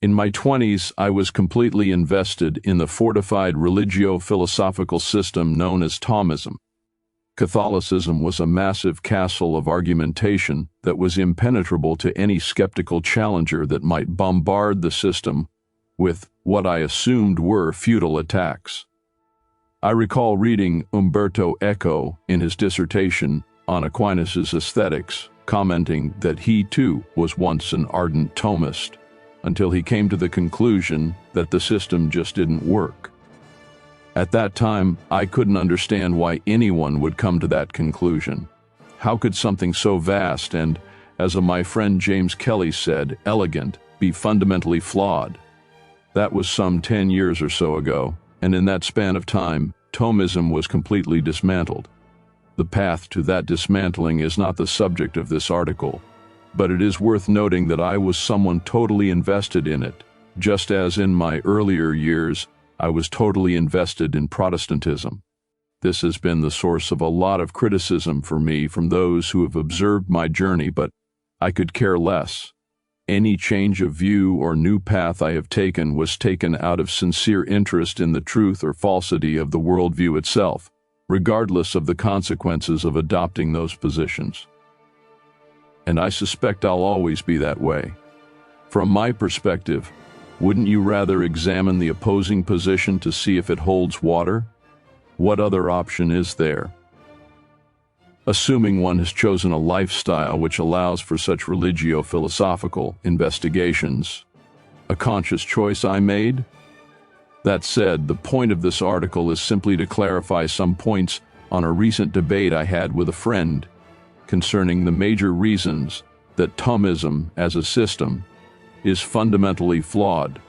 In my 20s, I was completely invested in the fortified religio-philosophical system known as Thomism. Catholicism was a massive castle of argumentation that was impenetrable to any skeptical challenger that might bombard the system with what I assumed were futile attacks. I recall reading Umberto Eco in his dissertation on Aquinas's Aesthetics, commenting that he too was once an ardent Thomist, until he came to the conclusion that the system just didn't work. At that time, I couldn't understand why anyone would come to that conclusion. How could something so vast and, as my friend James Kelly said, elegant, be fundamentally flawed? That was some 10 years or so ago, and in that span of time, Thomism was completely dismantled. The path to that dismantling is not the subject of this article, but it is worth noting that I was someone totally invested in it, just as in my earlier years, I was totally invested in Protestantism. This has been the source of a lot of criticism for me from those who have observed my journey, but I could care less. Any change of view or new path I have taken was taken out of sincere interest in the truth or falsity of the worldview itself, regardless of the consequences of adopting those positions. And I suspect I'll always be that way. From my perspective, wouldn't you rather examine the opposing position to see if it holds water? What other option is there? Assuming one has chosen a lifestyle which allows for such religio-philosophical investigations, a conscious choice I made? That said, the point of this article is simply to clarify some points on a recent debate I had with a friend concerning the major reasons that Thomism as a system is fundamentally flawed.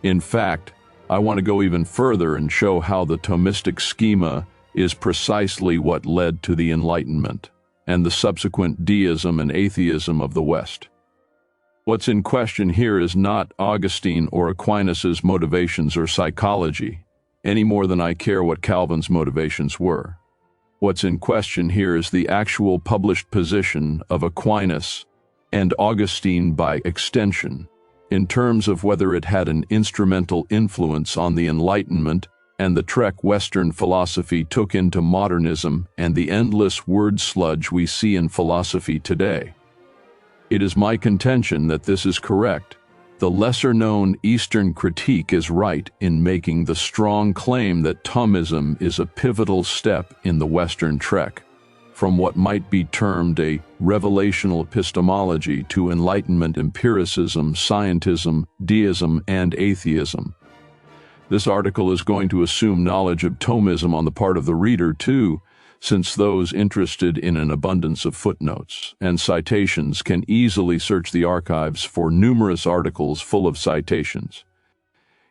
In fact, I want to go even further and show how the Thomistic schema is precisely what led to the Enlightenment and the subsequent deism and atheism of the West. What's in question here is not Augustine or Aquinas's motivations or psychology, any more than I care what Calvin's motivations were. What's in question here is the actual published position of Aquinas and Augustine by extension, in terms of whether it had an instrumental influence on the Enlightenment and the trek Western philosophy took into modernism and the endless word sludge we see in philosophy today. It is my contention that this is correct. The lesser-known Eastern critique is right in making the strong claim that Thomism is a pivotal step in the Western trek, from what might be termed a revelational epistemology to Enlightenment empiricism, scientism, deism, and atheism. This article is going to assume knowledge of Thomism on the part of the reader, too, since those interested in an abundance of footnotes and citations can easily search the archives for numerous articles full of citations.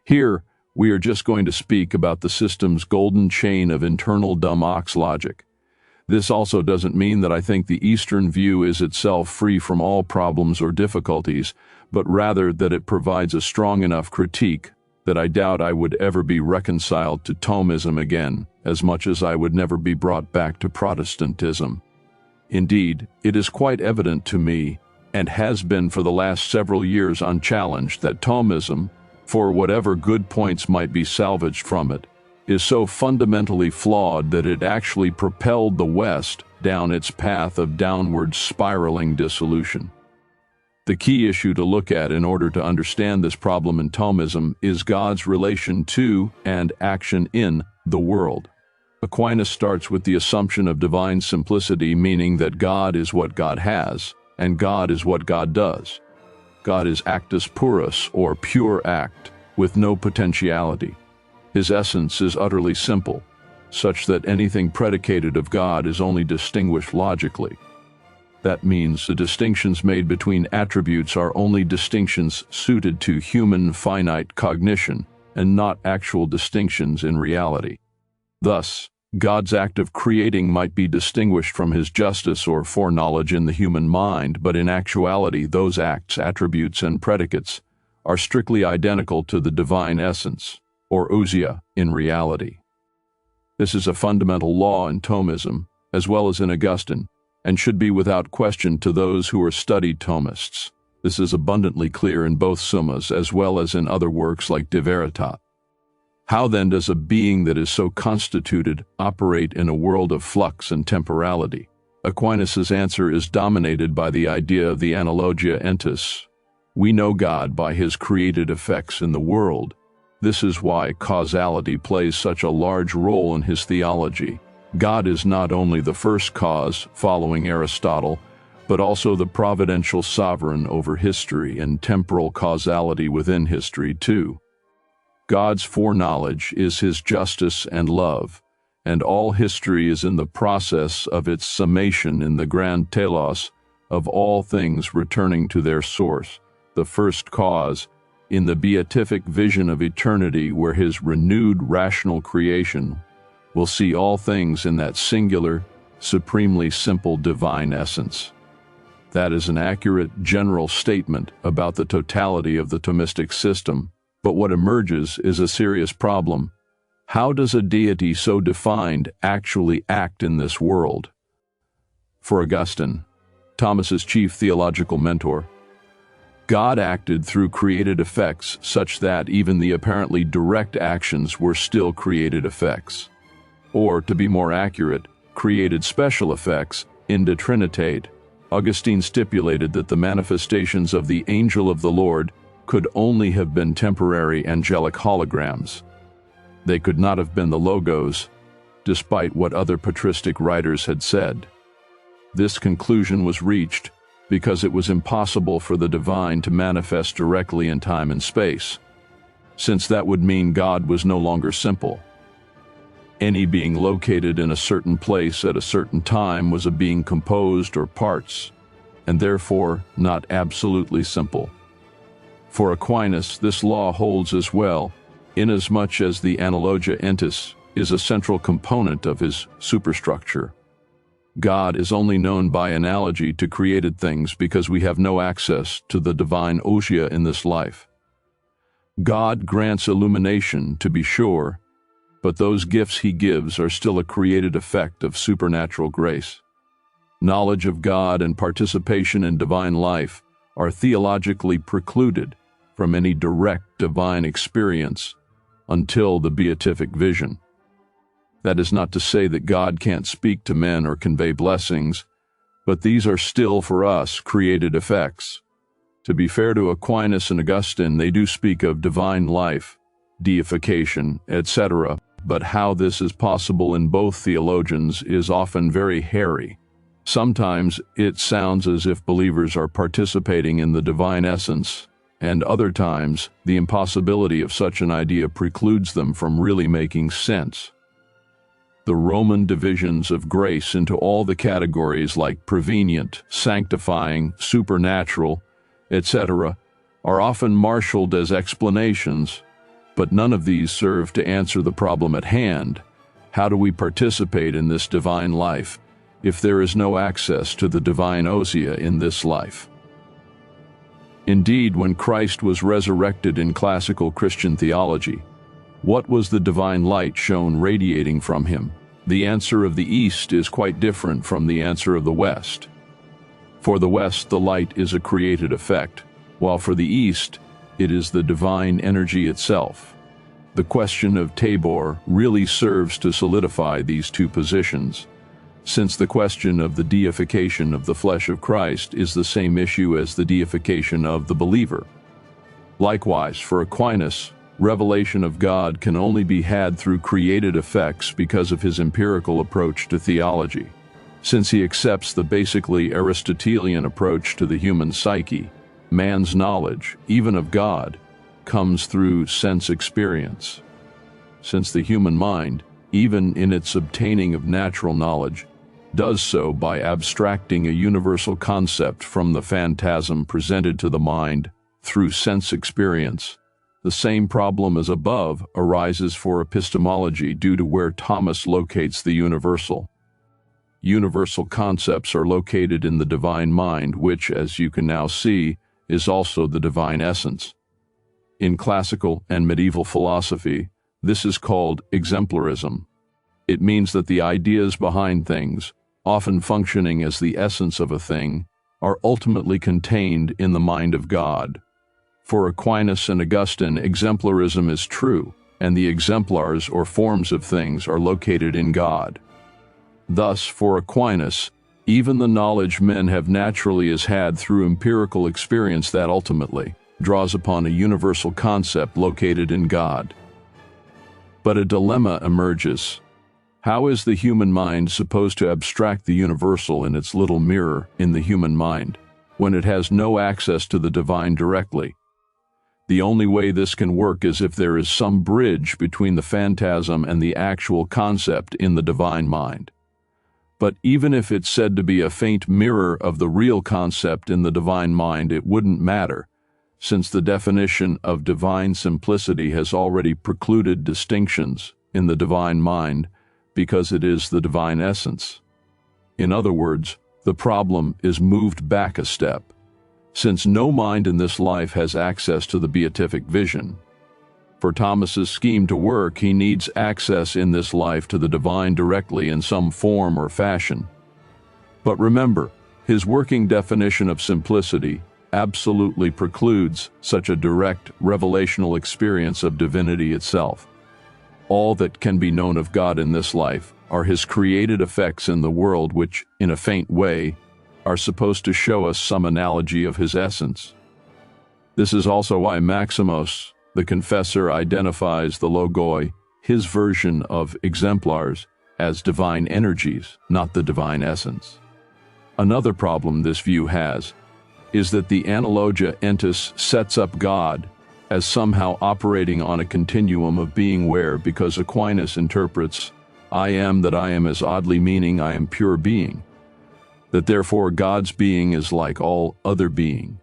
Here, we are just going to speak about the system's golden chain of internal dumb ox logic. This also doesn't mean that I think the Eastern view is itself free from all problems or difficulties, but rather that it provides a strong enough critique that I doubt I would ever be reconciled to Thomism again, as much as I would never be brought back to Protestantism. Indeed, it is quite evident to me, and has been for the last several years unchallenged, that Thomism, for whatever good points might be salvaged from it, is so fundamentally flawed that it actually propelled the West down its path of downward spiraling dissolution. The key issue to look at in order to understand this problem in Thomism is God's relation to and action in the world. Aquinas starts with the assumption of divine simplicity, meaning that God is what God has, and God is what God does. God is actus purus, or pure act, with no potentiality. His essence is utterly simple, such that anything predicated of God is only distinguished logically. That means the distinctions made between attributes are only distinctions suited to human finite cognition, and not actual distinctions in reality. Thus, God's act of creating might be distinguished from his justice or foreknowledge in the human mind, but in actuality those acts, attributes, and predicates are strictly identical to the divine essence, or ousia, in reality. This is a fundamental law in Thomism, as well as in Augustine, and should be without question to those who are studied Thomists. This is abundantly clear in both summas as well as in other works like De Veritate. How then does a being that is so constituted operate in a world of flux and temporality? Aquinas' answer is dominated by the idea of the analogia entis. We know God by his created effects in the world. This is why causality plays such a large role in his theology. God is not only the first cause, following Aristotle, but also the providential sovereign over history and temporal causality within history too. God's foreknowledge is his justice and love, and all history is in the process of its summation in the grand telos of all things returning to their source, the first cause, in the beatific vision of eternity where his renewed rational creation will see all things in that singular, supremely simple divine essence. That is an accurate general statement about the totality of the Thomistic system, but what emerges is a serious problem. How does a deity so defined actually act in this world? For Augustine, Thomas's chief theological mentor, God acted through created effects such that even the apparently direct actions were still created effects. Or, to be more accurate, created special effects in de Trinitate. Augustine stipulated that the manifestations of the angel of the Lord could only have been temporary angelic holograms. They could not have been the Logos, despite what other patristic writers had said. This conclusion was reached because it was impossible for the divine to manifest directly in time and space, since that would mean God was no longer simple. Any being located in a certain place at a certain time was a being composed or parts, and therefore not absolutely simple. For Aquinas, this law holds as well, inasmuch as the analogia entis is a central component of his superstructure. God is only known by analogy to created things because we have no access to the divine ousia in this life. God grants illumination, to be sure, but those gifts he gives are still a created effect of supernatural grace. Knowledge of God and participation in divine life are theologically precluded from any direct divine experience until the beatific vision. That is not to say that God can't speak to men or convey blessings, but these are still for us created effects. To be fair to Aquinas and Augustine, they do speak of divine life, deification, etc., but how this is possible in both theologians is often very hairy. Sometimes it sounds as if believers are participating in the divine essence, and other times the impossibility of such an idea precludes them from really making sense. The Roman divisions of grace into all the categories like prevenient, sanctifying, supernatural, etc., are often marshaled as explanations, but none of these serve to answer the problem at hand. How do we participate in this divine life if there is no access to the divine ousia in this life? Indeed, when Christ was resurrected in classical Christian theology, what was the divine light shown radiating from him? The answer of the East is quite different from the answer of the West. For the West, the light is a created effect, while for the East, it is the divine energy itself. The question of Tabor really serves to solidify these two positions, since the question of the deification of the flesh of Christ is the same issue as the deification of the believer. Likewise, for Aquinas, revelation of God can only be had through created effects because of his empirical approach to theology. Since he accepts the basically Aristotelian approach to the human psyche, man's knowledge, even of God, comes through sense experience. Since the human mind, even in its obtaining of natural knowledge, does so by abstracting a universal concept from the phantasm presented to the mind through sense experience, the same problem as above arises for epistemology due to where Thomas locates the universal. Universal concepts are located in the divine mind, which, as you can now see, is also the divine essence. In classical and medieval philosophy, this is called exemplarism. It means that the ideas behind things, often functioning as the essence of a thing, are ultimately contained in the mind of God. For Aquinas and Augustine, exemplarism is true, and the exemplars or forms of things are located in God. Thus, for Aquinas, even the knowledge men have naturally is had through empirical experience that ultimately draws upon a universal concept located in God. But a dilemma emerges. How is the human mind supposed to abstract the universal in its little mirror in the human mind, when it has no access to the divine directly? The only way this can work is if there is some bridge between the phantasm and the actual concept in the divine mind. But even if it's said to be a faint mirror of the real concept in the divine mind, it wouldn't matter, since the definition of divine simplicity has already precluded distinctions in the divine mind because it is the divine essence. In other words, the problem is moved back a step. Since no mind in this life has access to the beatific vision, for Thomas's scheme to work, he needs access in this life to the divine directly in some form or fashion. But remember, his working definition of simplicity absolutely precludes such a direct revelational experience of divinity itself. All that can be known of God in this life are his created effects in the world which, in a faint way, are supposed to show us some analogy of his essence. This is also why Maximos, the confessor, identifies the logoi, his version of exemplars, as divine energies, not the divine essence. Another problem this view has is that the Analogia Entis sets up God as somehow operating on a continuum of being where, because Aquinas interprets I am that I am as oddly meaning I am pure being, that therefore God's being is like all other being.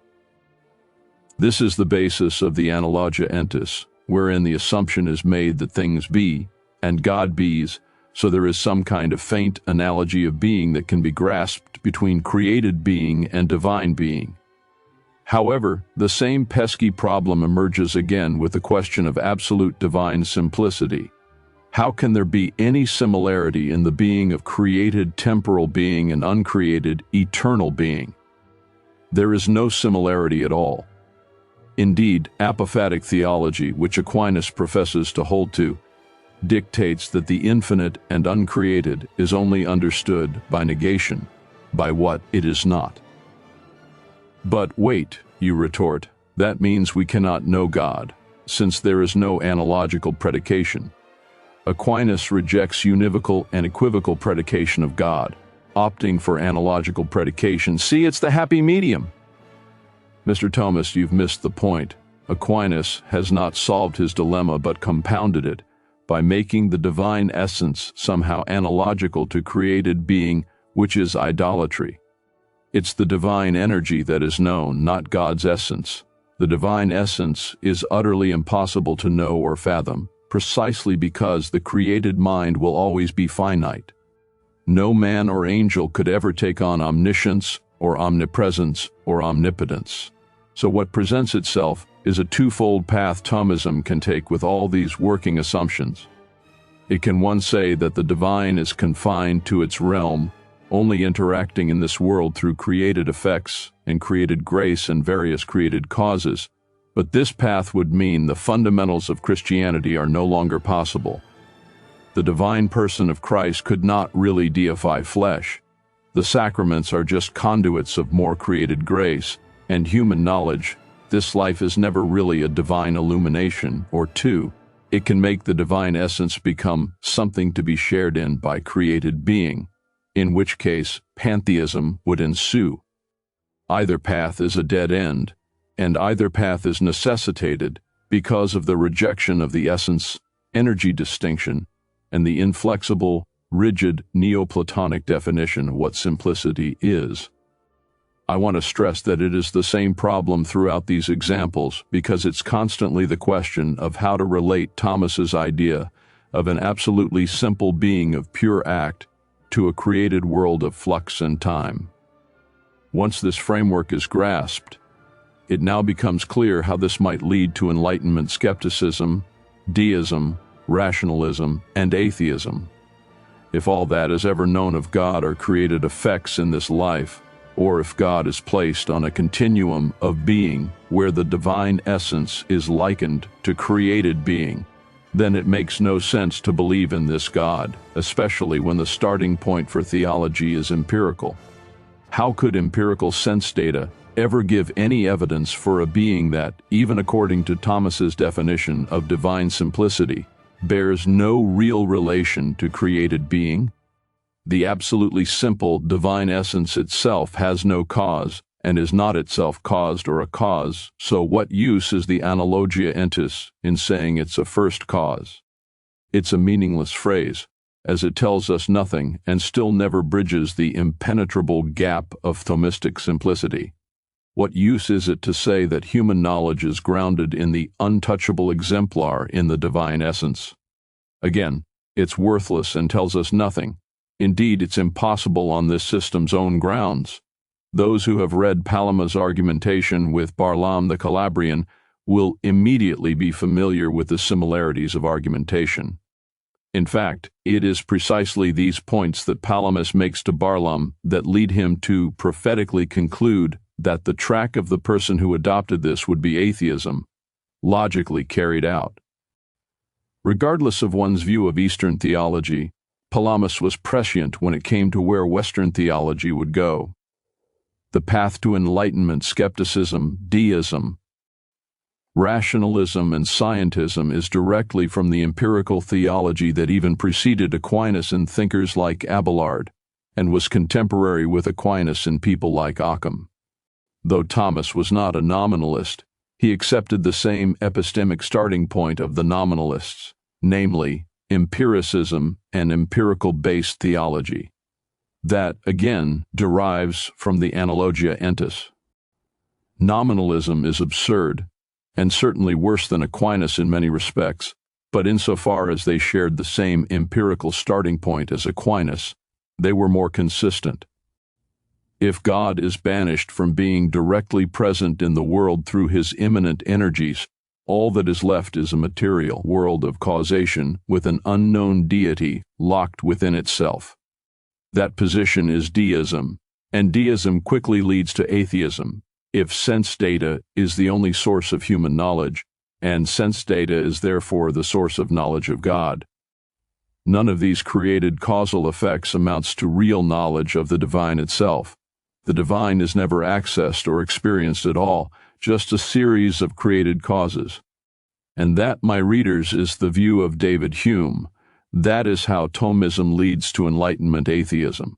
This is the basis of the Analogia Entis, wherein the assumption is made that things be, and God bees, so there is some kind of faint analogy of being that can be grasped between created being and divine being. However, the same pesky problem emerges again with the question of absolute divine simplicity. How can there be any similarity in the being of created temporal being and uncreated eternal being? There is no similarity at all. Indeed, apophatic theology, which Aquinas professes to hold to, dictates that the infinite and uncreated is only understood by negation, by what it is not. But wait, you retort, that means we cannot know God, since there is no analogical predication. Aquinas rejects univocal and equivocal predication of God, opting for analogical predication. See, it's the happy medium. Mr. Thomas, you've missed the point. Aquinas has not solved his dilemma but compounded it by making the divine essence somehow analogical to created being, which is idolatry. It's the divine energy that is known, not God's essence. The divine essence is utterly impossible to know or fathom, precisely because the created mind will always be finite. No man or angel could ever take on omniscience or omnipresence or omnipotence. So what presents itself is a twofold path Thomism can take with all these working assumptions. It can one say that the divine is confined to its realm, only interacting in this world through created effects and created grace and various created causes, but this path would mean the fundamentals of Christianity are no longer possible. The divine person of Christ could not really deify flesh. The sacraments are just conduits of more created grace and human knowledge. This life is never really a divine illumination, or two. It can make the divine essence become something to be shared in by created being, in which case pantheism would ensue. Either path is a dead end, and either path is necessitated because of the rejection of the essence, energy distinction, and the inflexible, rigid Neoplatonic definition of what simplicity is. I want to stress that it is the same problem throughout these examples because it's constantly the question of how to relate Thomas's idea of an absolutely simple being of pure act to a created world of flux and time. Once this framework is grasped, it now becomes clear how this might lead to Enlightenment skepticism, deism, rationalism, and atheism. If all that is ever known of God are created effects in this life, or if God is placed on a continuum of being where the divine essence is likened to created being, then it makes no sense to believe in this God, especially when the starting point for theology is empirical. How could empirical sense data ever give any evidence for a being that, even according to Thomas's definition of divine simplicity, bears no real relation to created being? The absolutely simple divine essence itself has no cause and is not itself caused or a cause, so what use is the analogia entis in saying it's a first cause? It's a meaningless phrase, as it tells us nothing and still never bridges the impenetrable gap of Thomistic simplicity. What use is it to say that human knowledge is grounded in the untouchable exemplar in the divine essence? Again, it's worthless and tells us nothing. Indeed, it's impossible on this system's own grounds. Those who have read Palama's argumentation with Barlaam the Calabrian will immediately be familiar with the similarities of argumentation. In fact, it is precisely these points that Palamas makes to Barlaam that lead him to prophetically conclude that the track of the person who adopted this would be atheism, logically carried out. Regardless of one's view of Eastern theology, Palamas was prescient when it came to where Western theology would go. The path to Enlightenment skepticism, deism, rationalism, and scientism is directly from the empirical theology that even preceded Aquinas in thinkers like Abelard, and was contemporary with Aquinas in people like Occam. Though Thomas was not a nominalist, he accepted the same epistemic starting point of the nominalists, namely, empiricism and empirical-based theology. That, again, derives from the analogia entis. Nominalism is absurd, and certainly worse than Aquinas in many respects, but insofar as they shared the same empirical starting point as Aquinas, they were more consistent. If God is banished from being directly present in the world through his immanent energies, all that is left is a material world of causation with an unknown deity locked within itself. That position is deism, and deism quickly leads to atheism, if sense data is the only source of human knowledge, and sense data is therefore the source of knowledge of God. None of these created causal effects amounts to real knowledge of the divine itself. The divine is never accessed or experienced at all, just a series of created causes. And that, my readers, is the view of David Hume. That is how Thomism leads to Enlightenment atheism.